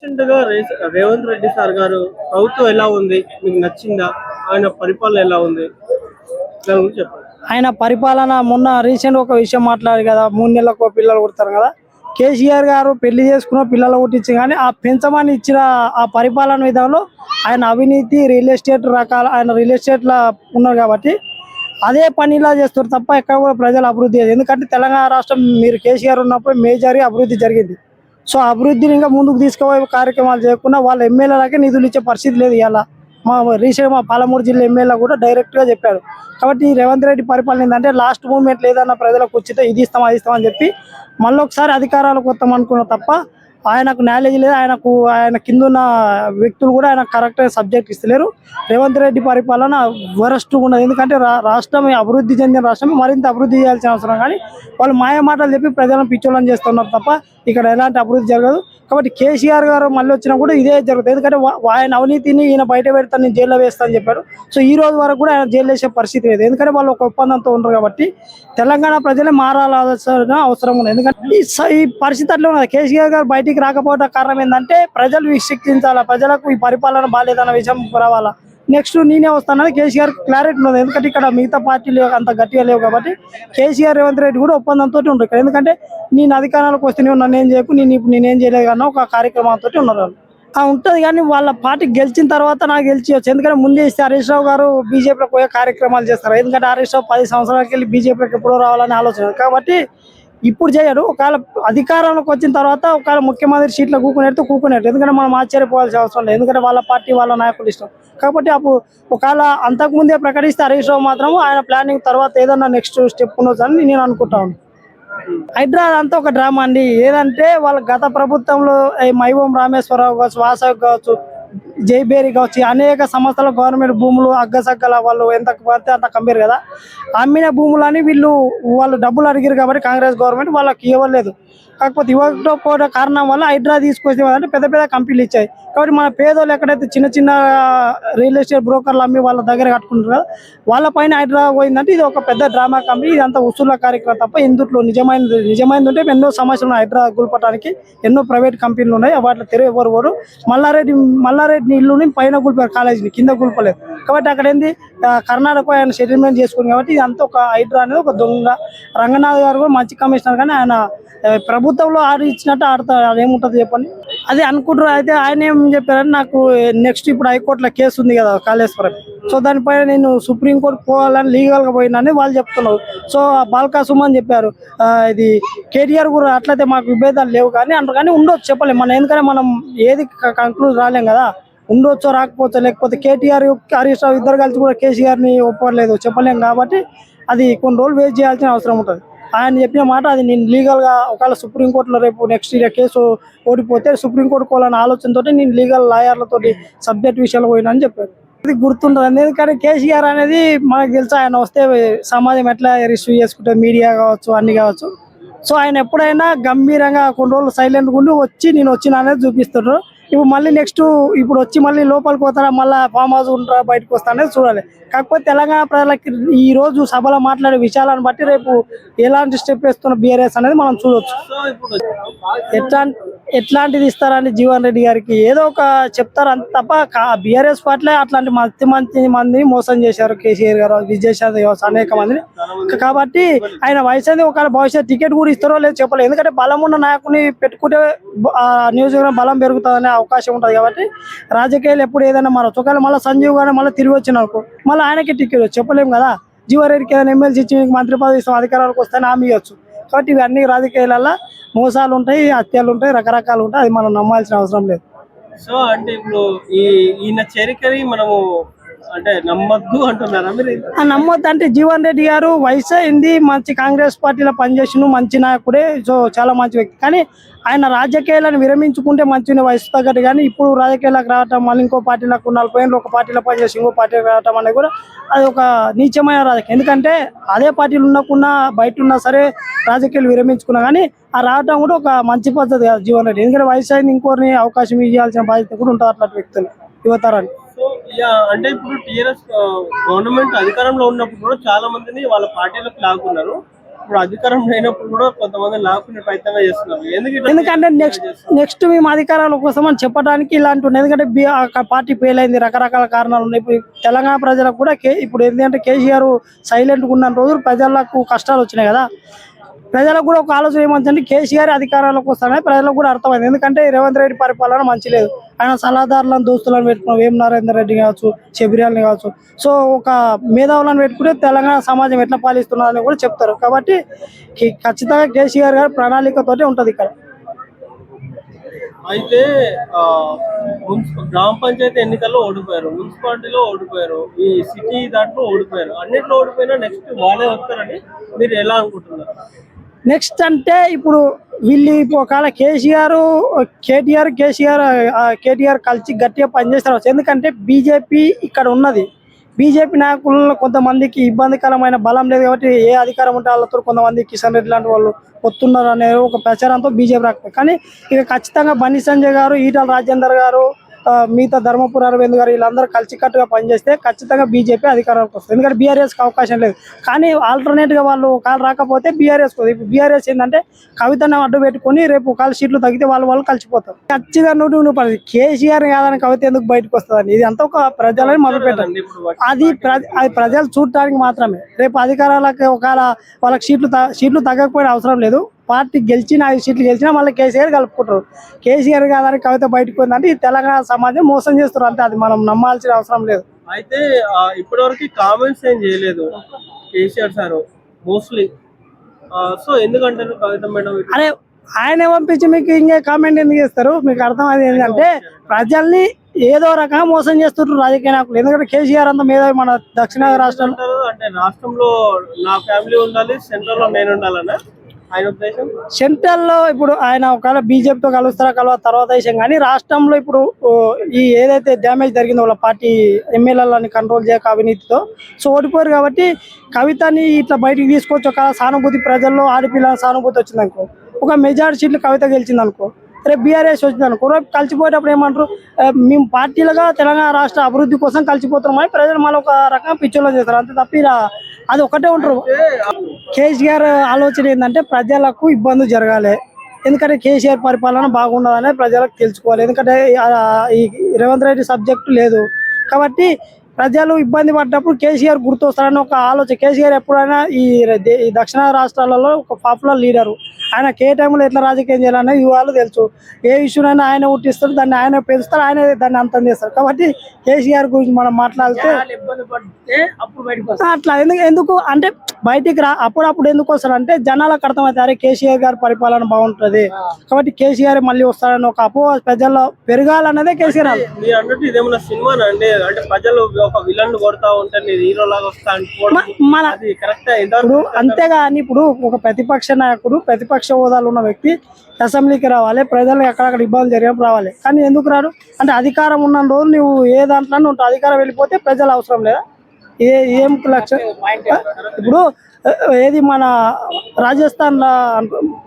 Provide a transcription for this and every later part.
రీసెంట్‌గా రేవంత్ రెడ్డి సార్ గారు ప్రభుత్వం ఎలా ఉంది? మీకు నచ్చిందా? ఆయన పరిపాలన ఎలా ఉంది? దాని గురించి చెప్పండి. ఆయన పరిపాలన మొన్న రీసెంట్ ఒక విషయం మాట్లాడారు కదా, 3 నెలలకు పిల్లలు పుడతారు కదా. కేసీఆర్ గారు పెళ్లి చేసుకున్న పిల్లలు పుట్టించి కానీ ఆ పెంచమని ఇచ్చిన ఆ పరిపాలన విధానంలో ఆయన అవినీతి రియల్ ఎస్టేట్ రకాల ఆయన రియల్ ఎస్టేట్లో ఉన్నారు కాబట్టి అదే పనిలా చేస్తారు తప్ప ఎక్కడ కూడా ప్రజలు అభివృద్ధి లేదు. ఎందుకంటే తెలంగాణ రాష్ట్రం మీరు కేసీఆర్ ఉన్నప్పుడు మేజర్గా అభివృద్ధి జరిగింది. సో అభివృద్ధిని ఇంకా ముందుకు తీసుకుపోయే కార్యక్రమాలు చేయకుండా వాళ్ళ ఎమ్మెల్యేలకే నిధులు ఇచ్చే పరిస్థితి లేదు. ఇలా మా పాలమూరు జిల్లా ఎమ్మెల్యే కూడా డైరెక్ట్గా చెప్పారు. కాబట్టి ఈ రేవంత్ రెడ్డి పరిపాలన ఏంటంటే లాస్ట్ మూమెంట్ లేదన్న ప్రజలకు వచ్చితే ఇది ఇస్తాం అది ఇస్తామని చెప్పి మళ్ళీ ఒకసారి అధికారాలకు వస్తాం అనుకున్న తప్ప ఆయనకు నాలెడ్జ్ లేదు. ఆయన కింద ఉన్న వ్యక్తులు కూడా ఆయన కరెక్ట్ సబ్జెక్ట్ ఇస్తలేరు. రేవంత్ రెడ్డి పరిపాలన వరస్ట్ ఉన్నది. ఎందుకంటే రాష్ట్రం అభివృద్ధి చెందిన రాష్ట్రం మరింత అభివృద్ధి చేయాల్సిన అవసరం, కానీ వాళ్ళు మాయ మాటలు చెప్పి ప్రజలను పిచ్చోళ్ళని చేస్తున్నారు తప్ప ఇక్కడ ఎలాంటి అభివృద్ధి జరగదు. కాబట్టి కేసీఆర్ గారు మళ్ళీ వచ్చినా కూడా ఇదే జరుగుతుంది. ఎందుకంటే ఆయన అవినీతిని ఈయన బయట పెడతాను, నేను జైల్లో వేస్తానని చెప్పాడు. సో ఈ రోజు వరకు కూడా ఆయన జైలు వేసే పరిస్థితి లేదు. ఎందుకంటే వాళ్ళు ఒక ఒప్పందంతో ఉంటారు కాబట్టి తెలంగాణ ప్రజలే మారాల్సిన అవసరం ఉంది. ఎందుకంటే ఈ పరిస్థితి అట్లా ఉన్నది. కేసీఆర్ గారు బయటికి రాకపోవడం కారణం ఏంటంటే ప్రజలు విశిక్షించాలా, ప్రజలకు ఈ పరిపాలన బాగాలేదన్న విషయం రావాలా. నెక్స్ట్ నేనే వస్తానని కేసీఆర్ క్లారిటీ ఉన్నది. ఎందుకంటే ఇక్కడ మిగతా పార్టీలు అంత గట్టిగా లేవు కాబట్టి కేసీఆర్ రేవంత్ రెడ్డి కూడా ఒప్పందంతో ఉంటారు ఇక్కడ. ఎందుకంటే నేను అధికారాలకు వస్తే నువ్వు నన్ను ఏం చేయకు, నేనేం చేయలేదు అన్న ఒక కార్యక్రమంతో ఉన్నారు వాళ్ళు. ఉంటుంది కానీ వాళ్ళ పార్టీ గెలిచిన తర్వాత నాకు గెలిచి ఎందుకంటే ముందే ఇస్తే హరీష్ రావు గారు బీజేపీలోకి పోయే కార్యక్రమాలు చేస్తారు. ఎందుకంటే హరీష్ రావు 10 సంవత్సరాలకి వెళ్ళి బీజేపీలోకి ఎప్పుడో రావాలని ఆలోచన. కాబట్టి ఇప్పుడు చేయడు. ఒకవేళ అధికారంలోకి వచ్చిన తర్వాత ఒకవేళ ముఖ్యమంత్రి సీట్లో కూకునేట్టు ఎందుకంటే మనం ఆశ్చర్యపోవాల్సిన అవసరం లేదు. ఎందుకంటే వాళ్ళ పార్టీ వాళ్ళ నాయకులు ఇష్టం కాబట్టి అప్పుడు ఒకవేళ అంతకుముందే ప్రకటిస్తే హరీష్ రావు మాత్రం ఆయన ప్లానింగ్ తర్వాత ఏదన్నా నెక్స్ట్ స్టెప్ ఉండొచ్చు అని నేను అనుకుంటాను. హైదరాబాద్ అంతా ఒక డ్రామా అండి. ఏదంటే వాళ్ళ గత ప్రభుత్వంలో మైవం రామేశ్వరరావు కావచ్చు, వాసవ్ కావచ్చు, జైబేరి కావచ్చు, అనేక సంస్థల గవర్నమెంట్ భూములు అగ్గసగ్గల వాళ్ళు ఎంత పడితే అంత కంపేరు కదా. అమ్మిన భూములని వాళ్ళు డబ్బులు అడిగారు కాబట్టి కాంగ్రెస్ గవర్నమెంట్ వాళ్ళకి ఇవ్వలేదు. కాకపోతే ఇవ్వకపోవడం కారణం వల్ల హైడ్రా తీసుకొచ్చి అంటే పెద్ద పెద్ద కంపెనీలు ఇచ్చాయి. కాబట్టి మన పేదోళ్ళు ఎక్కడైతే చిన్న చిన్న రియల్ ఎస్టేట్ బ్రోకర్లు అమ్మి వాళ్ళ దగ్గర కట్టుకుంటారు కదా, వాళ్ళ పైన హైడ్రా పోయిందంటే ఇది ఒక పెద్ద డ్రామా కంపెనీ. ఇదంతా ఉసూళ్ళ కార్యక్రమం తప్ప ఇందులో నిజమైనది ఉంటే ఎన్నో సమస్యలు ఉన్నాయి. హైడ్రా గుల్పటానికి ఎన్నో ప్రైవేట్ కంపెనీలు ఉన్నాయి. వాటిలో తెర ఎవరు మల్లారెడ్డి ఇల్లుని పైన గుల్పారు, కాలేజీని కింద గుల్పలేదు. కాబట్టి అక్కడ ఏంది కర్ణాటక ఆయన సెటిల్మెంట్ చేసుకుంది. కాబట్టి ఇది అంతా ఒక హైడ్రా అనేది ఒక దొంగ. రంగనాథ్ గారు కూడా మంచి కమిషనర్, కానీ ఆయన ప్రభుత్వంలో ఆర్డర్ ఇచ్చినట్టు ఆడతారు. అదేముంటుంది చెప్పండి, అది అనుకుంటారు. అయితే ఆయన ఏం చెప్పారంటే నాకు నెక్స్ట్ ఇప్పుడు హైకోర్టులో కేసు ఉంది కదా కాళేశ్వరం, సో దానిపైన నేను సుప్రీంకోర్టు పోవాలని లీగల్గా పోయినని వాళ్ళు చెప్తున్నారు. సో బాల్కా సుమన్ చెప్పారు ఇది కేటీఆర్ కూడా అట్లయితే మాకు విభేదాలు లేవు కానీ అంటారు, కానీ ఉండొచ్చు చెప్పలేము మనం. ఎందుకంటే మనం ఏది కంక్లూజ్ రాలేం కదా, ఉండొచ్చో రాకపోవచ్చు. లేకపోతే కేటీఆర్ హరీష్ రావు ఇద్దరు కలిసి కూడా కేసీఆర్ని ఒప్పలేదు చెప్పలేం. కాబట్టి అది కొన్ని రోజులు వెయిట్ చేయాల్సిన అవసరం ఉంటుంది. ఆయన చెప్పిన మాట అది నేను లీగల్గా ఒకవేళ సుప్రీంకోర్టులో రేపు నెక్స్ట్ ఇయర్ కేసు ఓడిపోతే సుప్రీంకోర్టు పోవాలనే ఆలోచనతో నేను లీగల్ లాయర్లతో సబ్జెక్ట్ విషయాలు పోయినని చెప్పారు. ఇది గుర్తుంటుంది. ఎందుకంటే కేసీఆర్ అనేది మనకు తెలుసు, ఆయన వస్తే సమాజం ఎట్లా రిసీవ్ చేసుకుంటే మీడియా కావచ్చు అన్ని కావచ్చు. సో ఆయన ఎప్పుడైనా గంభీరంగా కొన్ని రోజులు సైలెంట్గా ఉండి వచ్చి నేను వచ్చిన అనేది చూపిస్తున్నారు. ఇప్పుడు మళ్ళీ నెక్స్ట్ ఇప్పుడు వచ్చి మళ్ళీ లోపలికి పోతారా, మళ్ళీ ఫామ్ హౌస్ ఉంటారా, బయటకు వస్తా అనేది చూడాలి. కాకపోతే తెలంగాణ ప్రజలకి ఈ రోజు సభలో మాట్లాడే విషయాలను బట్టి రేపు ఎలాంటి స్టెప్ వేస్తున్న బీఆర్ఎస్ అనేది మనం చూడవచ్చు. ఎట్లాంటిది ఇస్తారని జీవన్ రెడ్డి గారికి ఏదో ఒక చెప్తారు అంత తప్ప బీఆర్ఎస్ పార్టీలో అట్లాంటి మంచి మంది మోసం చేశారు. కేసీఆర్ గారు, విజయశాంతి అనేక మందిని. కాబట్టి ఆయన వయసు అనేది ఒకవేళ భవిష్యత్ టికెట్ కూడా ఇస్తారో లేదో చెప్పలేదు. ఎందుకంటే బలం ఉన్న నాయకుని పెట్టుకుంటే నియోజకవర్గం బలం పెరుగుతుందనే అవకాశం ఉంటుంది. కాబట్టి రాజకీయాలు ఎప్పుడు ఏదైనా మారచ్చు. ఒకవేళ మళ్ళీ సంజీవ్ గారు మళ్ళీ తిరిగి వచ్చిన అనుకో మళ్ళీ ఆయనకి టికెట్ చెప్పలేము కదా. జీవారెడ్డికి ఏదైనా ఎమ్మెల్సీ ఇచ్చి మీకు మంత్రి పదవి ఇస్తాం అధికారాలకు వస్తాయని హామీ ఇవ్వచ్చు. కాబట్టి ఇవన్నీ రాజకీయాలలో మోసాలు ఉంటాయి, హత్యలు ఉంటాయి, రకరకాలు ఉంటాయి. అది మనం నమ్మాల్సిన అవసరం లేదు. సో అంటే ఇప్పుడు ఈయన చేరికని మనము అంటే నమ్మద్దు అంటున్నారా మీరు? నమ్మొద్దు అంటే జీవన్ రెడ్డి గారు వయసు అయింది, మంచి కాంగ్రెస్ పార్టీలో పనిచేసిన మంచి నాయకుడే. సో చాలా మంచి వ్యక్తి, కానీ ఆయన రాజకీయాలను విరమించుకుంటే మంచి వయసు తగ్గట్టు. కానీ ఇప్పుడు రాజకీయాలకు రావటం, మళ్ళీ ఇంకో పార్టీలకు 40 ఏళ్ళు ఒక పార్టీలో పనిచేసి ఇంకో పార్టీకి రావటం అనేది కూడా అది ఒక నీచమైన రాజకీయం. ఎందుకంటే అదే పార్టీలు ఉండకున్నా బయట ఉన్నా సరే రాజకీయాలు విరమించుకున్నా కానీ ఆ రావటం కూడా ఒక మంచి పద్ధతి కాదు జీవన్ రెడ్డి. ఎందుకంటే వయసు అయింది, ఇంకోరిని అవకాశం ఇవ్వాల్సిన బాధ్యత కూడా ఉంటుంది అట్లాంటి వ్యక్తులు యువతరాన్ని. అంటే ఇప్పుడు టీఆర్ఎస్ గవర్నమెంట్ అధికారంలో ఉన్నప్పుడు కూడా చాలా మందిని వాళ్ళ పార్టీలకు లాగుతున్నారు. ఇప్పుడు అధికారం లేనప్పుడు కూడా కొంతమంది లాక్కునే ప్రయత్నంగా చేస్తున్నారు. ఎందుకంటే నెక్స్ట్ మేము అధికారాల కోసం అని చెప్పడానికి ఇలాంటి ఉన్నాయి. ఎందుకంటే పార్టీ ఫెయిల్ అయింది, రకరకాల కారణాలు ఉన్నాయి. ఇప్పుడు తెలంగాణ ప్రజలకు కూడా ఇప్పుడు ఏంటంటే కేసీఆర్ సైలెంట్గా ఉన్న రోజులు ప్రజలకు కష్టాలు వచ్చినాయి కదా. ప్రజలకు కూడా ఒక ఆలోచన ఏమంటే కేసీఆర్ అధికారాలకు వస్తానే ప్రజలకు కూడా అర్థమైంది. ఎందుకంటే రేవంత్ రెడ్డి పరిపాలన మంచి లేదు. ఆయన సలహాదారులను దోస్తులను పెట్టుకున్నాం, వేం నరేందర్ రెడ్డి కావచ్చు, శబరియాలని కావచ్చు. సో ఒక మేధావులను పెట్టుకుంటే తెలంగాణ సమాజం ఎట్లా పాలిస్తున్నారని కూడా చెప్తారు. కాబట్టి ఖచ్చితంగా కేసీఆర్ గారి ప్రణాళికతోటే ఉంటది ఇక్కడ. అయితే గ్రామ పంచాయతీ ఎన్నికల్లో ఓడిపోయారు, మున్సిపాలిటీలో ఓడిపోయారు, ఈ సిటీ దాంట్లో ఓడిపోయారు. అన్నిట్లో ఓడిపోయినా నెక్స్ట్ వాళ్ళే వస్తారని మీరు ఎలా అనుకుంటున్నారు? నెక్స్ట్ అంటే ఇప్పుడు వీళ్ళు ఒకవేళ కేటీఆర్ కలిసి గట్టిగా పనిచేస్తారు. ఎందుకంటే బీజేపీ ఇక్కడ ఉన్నది. బీజేపీ నాయకుల్లో కొంతమందికి ఇబ్బందికరమైన బలం లేదు కాబట్టి ఏ అధికారం ఉంటే వాళ్ళతో కొంతమంది కిషన్ రెడ్డి లాంటి వాళ్ళు వస్తున్నారు అనే ఒక ప్రచారంతో బీజేపీ రాకపోయి. కానీ ఇక ఖచ్చితంగా బండి సంజయ్ గారు, ఈటల రాజేందర్ గారు, మిగతా ధర్మపురి అరవింద్ గారు వీళ్ళందరూ కలిసికట్టుగా పనిచేస్తే ఖచ్చితంగా బీజేపీ అధికారంలోకి వస్తుంది. ఎందుకంటే బీఆర్ఎస్కి అవకాశం లేదు. కానీ ఆల్టర్నేట్గా వాళ్ళు ఒకవేళ రాకపోతే బీఆర్ఎస్ ఇప్పుడు బీఆర్ఎస్ ఏంటంటే కవితను అడ్డు పెట్టుకుని రేపు ఒకవేళ సీట్లు తగ్గితే వాళ్ళు కలిసిపోతారు. ఖచ్చితంగా 100% కేసీఆర్ కాదని కవిత ఎందుకు బయటకు వస్తుందండి? ఇది అంతా ఒక ప్రజలని మొదలుపెట్టాలి. అది ప్రజలు చూడటానికి మాత్రమే. రేపు అధికారాలకు ఒకవేళ వాళ్ళకి సీట్లు తగ్గకపోయిన అవసరం లేదు. పార్టీ గెలిచిన 5 సీట్లు గెలిచినా మళ్ళీ కేసీఆర్ కలుపుకుంటారు. కేసీఆర్ కాదని కవిత బయటకు పోయిందంటే ఈ తెలంగాణ సమాజం మోసం చేస్తారు. అంతే, అది మనం నమ్మాల్సిన అవసరం లేదు. అయితే ఇప్పటివరకు కామెంట్స్ ఏం చేయలేదు కేసీఆర్ సార్ మోస్ట్లీ. సో ఎందుకంటారు కవిత మేడం? అరే ఆయన పంపించి మీకు ఇంకే కామెంట్ ఎందుకు చేస్తారు? మీకు అర్థం అది ఏంటంటే ప్రజల్ని ఏదో రకంగా మోసం చేస్తుంటారు రాజకీయ నాయకులు. ఎందుకంటే కేసీఆర్ అంతా మీద మన దక్షిణ రాష్ట్రాల్లో అంటే రాష్ట్రంలో నా ఫ్యామిలీ ఉండాలి, సెంట్రల్ లో నేను ఉండాలన్నా ఆయన ఉద్దేశం. సెంట్రల్ లో ఇప్పుడు ఆయన ఒకవేళ బీజేపీతో కలువ తర్వాత విషయం. కానీ రాష్ట్రంలో ఇప్పుడు ఈ ఏదైతే డ్యామేజ్ జరిగిందో వాళ్ళ పార్టీ ఎమ్మెల్యేలని కంట్రోల్ చేయక అవినీతితో సో ఓడిపోయారు. కాబట్టి కవితని ఇట్లా బయటికి తీసుకోవచ్చు. ఒక సానుభూతి ప్రజల్లో ఆడపిల్లల సానుభూతి వచ్చింది అనుకో, ఒక మెజారిటీ సీట్లు కవిత గెలిచింది అనుకో, రేపు బీఆర్ఎస్ వచ్చింది అనుకో, రేపు కలిసిపోయేటప్పుడు ఏమంటారు? మేము పార్టీలుగా తెలంగాణ రాష్ట్ర అభివృద్ధి కోసం కలిసిపోతున్నామని ప్రజలు మళ్ళీ ఒక రకంగా పిచ్చోలో చేస్తారు. అంతే తప్ప ఇలా అది ఒకటే ఉంటారు. కేసీఆర్ ఆలోచన ఏంటంటే ప్రజలకు ఇబ్బంది జరగాలి. ఎందుకంటే కేసీఆర్ పరిపాలన బాగుండదనే ప్రజలకు తెలుసుకోవాలి. ఎందుకంటే ఈ రేవంత్ రెడ్డి సబ్జెక్టు లేదు కాబట్టి ప్రజలు ఇబ్బంది పడ్డప్పుడు కేసీఆర్ గుర్తొస్తారని ఒక ఆలోచన. కేసీఆర్ ఎప్పుడైనా ఈ దక్షిణ రాష్ట్రాలలో ఒక పాపులర్ లీడరు. ఆయనకి ఏ టైంలో ఎట్లా రాజకీయం చేయాలనే యువాలు తెలుసు. ఏ ఇష్యూనైనా ఆయన పుట్టిస్తారు, దాన్ని ఆయన పెంచుతారు, ఆయన దాన్ని అంతం చేస్తారు. కాబట్టి కేసీఆర్ గురించి మనం మాట్లాడితే అట్లా ఎందుకు అంటే బయటికి అప్పుడప్పుడు ఎందుకు వస్తారంటే జనాలకు అర్థమవుతారు కేసీఆర్ గారి పరిపాలన బాగుంటది కాబట్టి కేసీఆర్ మళ్ళీ వస్తారని ఒక అపోహ ప్రజల్లో పెరగాలన్నదే కేసీఆర్. మీరు అన్నట్టు ఇదేమన్నా సినిమా అండి? అంటే ప్రజలు ఒక విలన్ కొడతా ఉంటే హీరో లాగా వస్తా ఇప్పుడు అంతేగాని ఇప్పుడు ఒక ప్రతిపక్ష నాయకుడు ప్రతిపక్ష హోదాలో ఉన్న వ్యక్తి అసెంబ్లీకి రావాలి, ప్రజలు ఎక్కడక్కడ ఇబ్బందులు జరిగినప్పుడు రావాలి. కానీ ఎందుకు రాడు అంటే అధికారం ఉన్న రోజు నువ్వు ఏ దాంట్లో ఉంటావు, అధికారం వెళ్ళిపోతే ప్రజలు అవసరం లేదా? ఏం లక్ష్యం? ఇప్పుడు ఏది మన రాజస్థాన్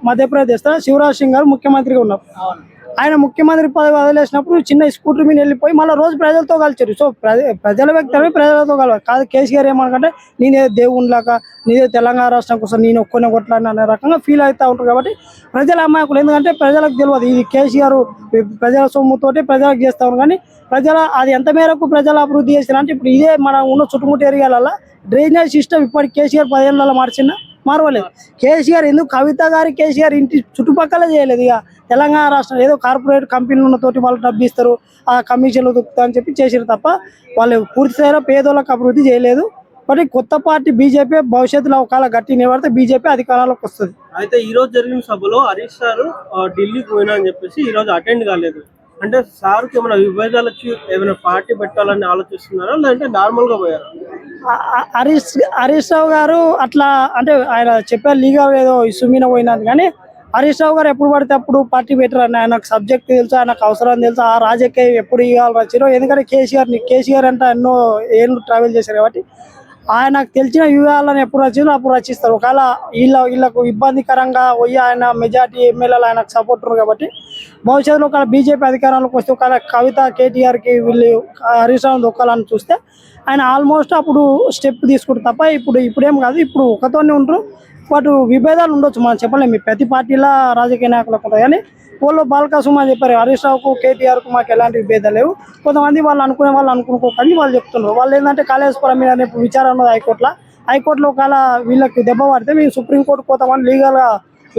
మధ్యప్రదేశ్ శివరాజ్ సింగ్ గారు ముఖ్యమంత్రిగా ఉన్నారు. ఆయన ముఖ్యమంత్రి పదవి వదిలేసినప్పుడు చిన్న స్కూటర్ మీద వెళ్ళిపోయి మళ్ళీ రోజు ప్రజలతో కలిసారు. సో ప్రజల వ్యక్తి ప్రజలతో కలవాలి కాదు. కేసీఆర్ ఏమనుకంటే నేనే దేవునిలాగా నేనే తెలంగాణ రాష్ట్రం కోసం నేను ఒక్కనే కొట్లాడిన అనే రకంగా ఫీల్ అవుతూ ఉంటారు. కాబట్టి ప్రజల అమాయకులు. ఎందుకంటే ప్రజలకు తెలియదు ఇది కేసీఆర్ ప్రజల సొమ్ముతోటి ప్రజలకు చేస్తా ఉన్నారు. కానీ అది ఎంత మేరకు ప్రజల అభివృద్ధి చేశారంటే ఇప్పుడు ఇదే మన ఉన్న చుట్టుముట్టు ఏరియాలలో డ్రైనేజ్ సిస్టమ్ ఇప్పటికి కేసీఆర్ 10 ఏళ్ళలో మార్చిందా? మార్వలేదు. కేసీఆర్ ఎందుకు కవిత గారి కేసీఆర్ ఇంటి చుట్టుపక్కల చేయలేదు. ఇక తెలంగాణ రాష్ట్రం ఏదో కార్పొరేట్ కంపెనీలు ఉన్నతోటి వాళ్ళు డబ్బు ఇస్తారు, ఆ కమిషన్లు దొక్కుతా అని చెప్పి చేసారు తప్ప వాళ్ళు పూర్తి స్థాయిలో పేదోళ్ళకి అభివృద్ధి చేయలేదు. కాబట్టి కొత్త పార్టీ బీజేపీ భవిష్యత్తులో ఒకవేళ గట్టి నిలబడితే బీజేపీ అధికారంలోకి వస్తుంది. అయితే ఈ రోజు జరిగిన సభలో హరీష్ సార్ ఢిల్లీకి పోయినా అని చెప్పేసి ఈ రోజు అటెండ్ కాలేదు. అంటే సార్కి ఏమైనా విభేదాలు వచ్చి ఏమైనా పార్టీ పెట్టాలని ఆలోచిస్తున్నారా లేదంటే నార్మల్ గా పోయారా? హరీష్ రావు గారు అట్లా అంటే ఆయన చెప్పారు లీగల్ ఏదో ఇష్యూ మీద పోయినారు. కానీ హరీష్ రావు గారు ఎప్పుడు పడితే అప్పుడు పార్టీ పెట్టారు. ఆయనకు సబ్జెక్ట్ తెలుసు, ఆయనకు అవసరం తెలుసు, ఆ రాజకీయం ఎప్పుడు ఇవ్వాలి వచ్చారో. ఎందుకంటే కేసీఆర్ అంటే ఎన్నో ఏళ్ళు ట్రావెల్ చేశారు కాబట్టి ఆయనకు తెలిసిన వ్యూహాలను ఎప్పుడు రచించారో అప్పుడు రచిస్తారు. ఒకవేళ వీళ్ళకు ఇబ్బందికరంగా పోయి ఆయన మెజార్టీ ఎమ్మెల్యేలు ఆయనకు సపోర్ట్ ఉన్నారు కాబట్టి భవిష్యత్తులో ఒకవేళ బీజేపీ అధికారంలోకి వస్తే ఒకవేళ కవిత కేటీఆర్కి వీళ్ళు హరీష్ రావు దొక్కాలని చూస్తే ఆయన ఆల్మోస్ట్ అప్పుడు స్టెప్ తీసుకుంటారు తప్ప ఇప్పుడేం కాదు. ఇప్పుడు ఒకతోనే ఉంటారు. వాటి విభేదాలు ఉండొచ్చు, మనం చెప్పలేము. ప్రతి పార్టీలో రాజకీయ నాయకులకు ఉంటాయి, కానీ వాళ్ళు బాలకాసుమ అని చెప్పారు, హరీష్ రావుకు కేటీఆర్కు మాకు ఎలాంటి విభేదాలు లేవు. కొంతమంది వాళ్ళు అనుకునే వాళ్ళు అనుకోకని వాళ్ళు చెప్తున్నారు. వాళ్ళు ఏంటంటే కాళేశ్వరం మీద రేపు విచారణ ఉన్నది హైకోర్టులో ఒకవేళ వీళ్ళకి దెబ్బ పడితే మేము సుప్రీంకోర్టు పోతామని లీగల్గా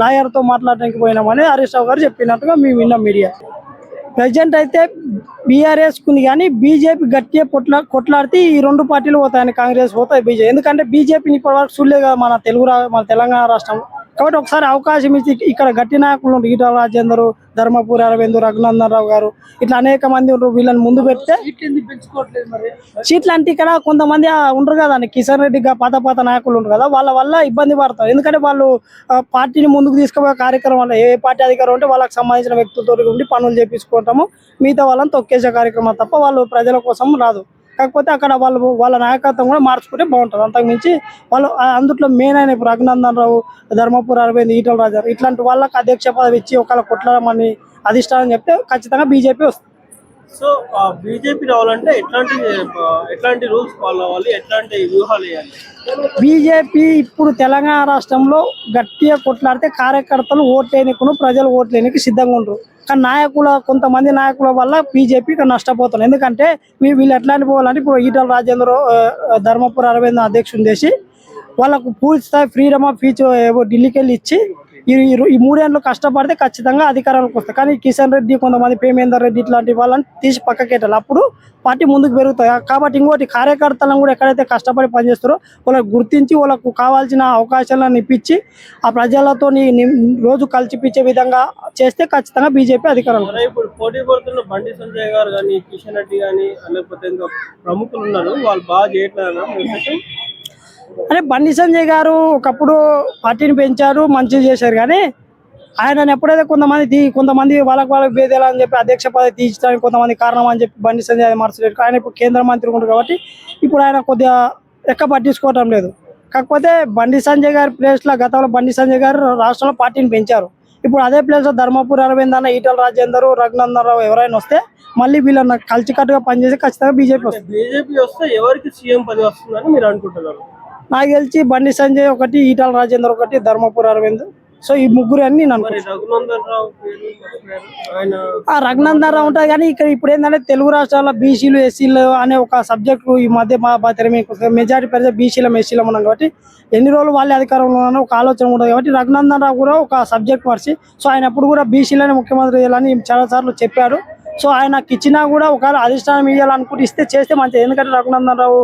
లాయర్తో మాట్లాడడానికి పోయినామని హరీష్ రావు గారు చెప్పినట్టుగా మేము విన్నాం మీడియా. ప్రజెంట్ అయితే బీఆర్ఎస్ కుంది, కానీ బీజేపీ గట్టిగా కొట్లాడితే ఈ రెండు పార్టీలు పోతాయని, కాంగ్రెస్ పోతాయి, బీజేపీ. ఎందుకంటే బీజేపీని ఇప్పటివరకు చూడలేదు కదా మన తెలంగాణ రాష్ట్రం. కాబట్టి ఒకసారి అవకాశం ఇచ్చి ఇక్కడ గట్టి నాయకులు ఈటల రాజేందర్, ధర్మపురి అరవింద్, రఘునందన్ రావు గారు ఇట్లా అనేక మంది ఉంటారు. వీళ్ళని ముందు పెడితే సీట్లు అంటే ఇక్కడ కొంతమంది ఉండరు కదా, కిషన్ రెడ్డి పాత నాయకులు ఉంటారు కదా, వాళ్ళ వల్ల ఇబ్బంది పడతారు. ఎందుకంటే వాళ్ళు పార్టీని ముందుకు తీసుకుపోయే కార్యక్రమాలు ఏ పార్టీ అధికారం ఉంటే వాళ్ళకి సంబంధించిన వ్యక్తులతో ఉండి పనులు చేపించుకోవటము, మిగతా వాళ్ళని తొక్కేసే కార్యక్రమం తప్ప వాళ్ళు ప్రజల కోసం రాదు. కాకపోతే అక్కడ వాళ్ళ నాయకత్వం కూడా మార్చుకుంటే బాగుంటుంది. అంతకుమించి వాళ్ళు అందుట్లో మెయిన్ అయిన ఇప్పుడు రఘునందన్ రావు, ధర్మపురి అరవింద్, ఈటల రాజారు ఇట్లాంటి వాళ్ళకి అధ్యక్ష పదవి ఇచ్చి ఒకవేళ కొట్లాడమని అధిష్టానం చెప్తే ఖచ్చితంగా బీజేపీ వస్తుంది. సో బీజేపీ రావాలంటే ఎట్లాంటి రూల్స్ ఫాలో అవ్వాలి, ఎట్లాంటి వ్యూహాలు వేయాలి? బీజేపీ ఇప్పుడు తెలంగాణ రాష్ట్రంలో గట్టిగా కొట్లాడితే కార్యకర్తలు ఓట్లేనికును ప్రజలు ఓట్లేనికి సిద్ధంగా ఉంటారు. కానీ కొంతమంది నాయకుల వల్ల బీజేపీ నష్టపోతున్నారు. ఎందుకంటే వీళ్ళు ఎట్లాంటి పోవాలంటే ఇప్పుడు ఈటల రాజేందర్, ధర్మపురి అరవింద్ అధ్యక్షుని చేసి వాళ్ళకు పూర్తి స్థాయి ఫ్రీడమ్ ఆఫ్ స్పీచ్ ఢిల్లీకి వెళ్ళి ఇచ్చి ఈ 3 ఏళ్ళు కష్టపడితే ఖచ్చితంగా అధికారంలోకి వస్తాయి. కానీ కిషన్ రెడ్డి, కొంతమంది పేమేందర్ రెడ్డి ఇట్లాంటి వాళ్ళని తీసి పక్కకెట్టాలి, అప్పుడు పార్టీ ముందుకు పెరుగుతాయి. కాబట్టి ఇంకోటి కార్యకర్తలను కూడా ఎక్కడైతే కష్టపడి పనిచేస్తారో వాళ్ళకు గుర్తించి వాళ్ళకు కావాల్సిన అవకాశాలను ఇప్పించి ఆ ప్రజలతో రోజు కలిసిపించే విధంగా చేస్తే ఖచ్చితంగా బీజేపీ అధికారం. ఇప్పుడు పోటీ పడుతున్న బండి సంజయ్ గారు కానీ, కిషన్ రెడ్డి కానీ, లేకపోతే ఇంకా ప్రముఖులు ఉన్నారు, వాళ్ళు బాగా చేయట్లేదు. అంటే బండి సంజయ్ గారు ఒకప్పుడు పార్టీని పెంచారు, మంచిగా చేశారు. కానీ ఆయన ఎప్పుడైతే కొంతమంది వాళ్ళకి భేదాలు అని చెప్పి అధ్యక్ష పదవి తీర్చడానికి కొంతమంది కారణం అని చెప్పి బండి సంజయ్ అది మార్చలేదు. ఆయన ఇప్పుడు కేంద్ర మంత్రి ఉంటారు కాబట్టి ఇప్పుడు ఆయన కొద్దిగా పట్టించుకోవటం లేదు. కాకపోతే బండి సంజయ్ గారి ప్లేస్లో గతంలో బండి సంజయ్ గారు రాష్ట్రంలో పార్టీని పెంచారు. ఇప్పుడు అదే ప్లేస్లో ధర్మపురి అరవింద్ అన్న, ఈటల రాజేందర్, రఘునందన్ రావు ఎవరైనా వస్తే మళ్ళీ వీళ్ళని కలిసికట్టుగా పనిచేసి ఖచ్చితంగా బీజేపీ వస్తుంది. బీజేపీ వస్తే ఎవరికి సీఎం పదవి వస్తుందని మీరు అనుకుంటున్నారు? నాకు తెలిసి బండి సంజయ్ ఒకటి, ఈటల రాజేందర్ ఒకటి, ధర్మపురి అరవింద్. సో ఈ ముగ్గురు అన్ని రఘునందన్ రావు ఉంటుంది. కానీ ఇప్పుడు ఏంటంటే తెలుగు రాష్ట్రాల బీసీలు, ఎస్సీలు అనే ఒక సబ్జెక్టు ఈ మధ్య మెజారిటీ పెద్ద బీసీలం, ఎస్సీలం ఉన్నాం కాబట్టి ఎన్ని రోజులు వాళ్ళే అధికారంలో ఉన్నారో ఒక ఆలోచన ఉంటుంది. కాబట్టి రఘునందన్ రావు కూడా ఒక సబ్జెక్ట్ మర్చి సో ఆయన ఎప్పుడు కూడా బీసీలని ముఖ్యమంత్రి చేయాలని చాలా సార్లు చెప్పారు. సో ఆయనకి ఇచ్చినా కూడా ఒకవేళ అధిష్టానం ఇవ్వాలనుకుంటే చేస్తే మంచిది. ఎందుకంటే రఘునందన్ రావు